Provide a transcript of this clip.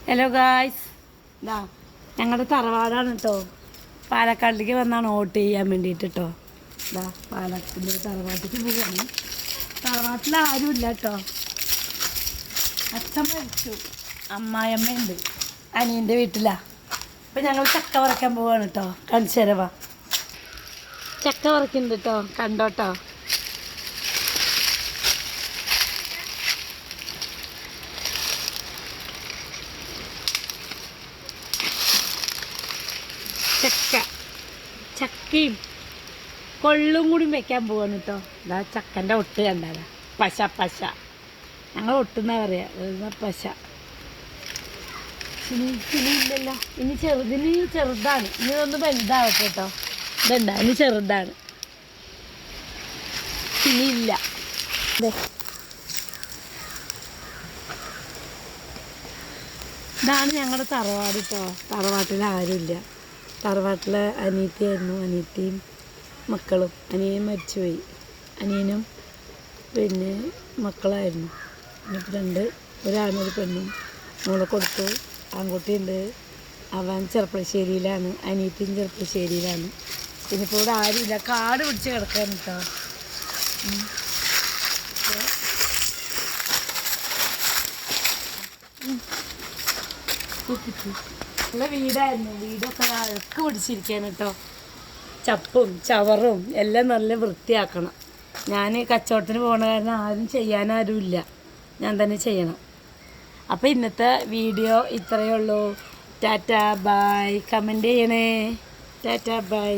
Hello guys, ഇതാ ഞങ്ങളുടെ തറവാടാണ് കേട്ടോ. പാലക്കാട്ടിലേക്ക് വന്നാണ് വോട്ട് ചെയ്യാൻ വേണ്ടിയിട്ട് കേട്ടോ. ഇതാ പാലക്കാട് തറവാട്ടിലേക്ക് പോവാണ്. തറവാട്ടിൽ ആരുമില്ല കേട്ടോ. അച്ഛൻ മരിച്ചു, അമ്മായിയമ്മയുണ്ട് അനിയൻ്റെ വീട്ടിലാണ്. അപ്പം ഞങ്ങൾ ചക്ക പറിക്കാൻ പോവാണ് കേട്ടോ. കാണിച്ചു തരവാ, ചക്ക പറിക്കുന്നുണ്ട് കേട്ടോ, കണ്ടോട്ടോ. ചക്കയും കൊള്ളും കൂടി വെക്കാൻ പോവാണ് കേട്ടോ. ഇതാ ചക്കൻ്റെ ഒട്ട് കണ്ടാല, പശ പശ ഞങ്ങൾ ഒട്ടെന്നാ പറയാ, പശ. ഇല്ലല്ലോ, ഇനി ചെറുതാണ്, ഇനി ഒന്ന് വലുതാവട്ടെ കേട്ടോ. ഇതുണ്ട, ഇനി ചെറുതാണ്, ഇനിയില്ല. ഇതാണ് ഞങ്ങളുടെ തറവാട് കേട്ടോ. തറവാട്ടിൽ ആരുമില്ല. തറവാട്ടിലെ അനിയത്തിയായിരുന്നു, അനിയത്തിയും മക്കളും. അനിയൻ മരിച്ചുപോയി, അനിയനും പിന്നെ മക്കളായിരുന്നു. പിന്നെ ഒരാണൊരു പെണ്ണും മോളെ കൊടുത്തു. ആൺകുട്ടിയുണ്ട്, അവൻ ചെറുപ്പശ്ശേരിയിലാണ്, അനിയത്തിയും ചെറുപ്പശ്ശേരിയിലാണ്. പിന്നെ ഇപ്പോൾ ഇവിടെ ആരുമില്ല, കാട് പിടിച്ച് കിടക്കാൻ കേട്ടോ. നല്ല വീടായിരുന്നു, വീടൊക്കെ അഴുക്ക് പിടിച്ചിരിക്കാൻ കേട്ടോ. ചപ്പും ചവറും എല്ലാം നല്ല വൃത്തിയാക്കണം. ഞാൻ കച്ചവടത്തിന് പോകണ കാരണം ആരും ചെയ്യാനാരുമില്ല, ഞാൻ തന്നെ ചെയ്യണം. അപ്പോൾ ഇന്നത്തെ വീഡിയോ ഇത്രയേ ഉള്ളൂ. Tata bye. കമൻറ്റ് ചെയ്യണേ. Tata bye.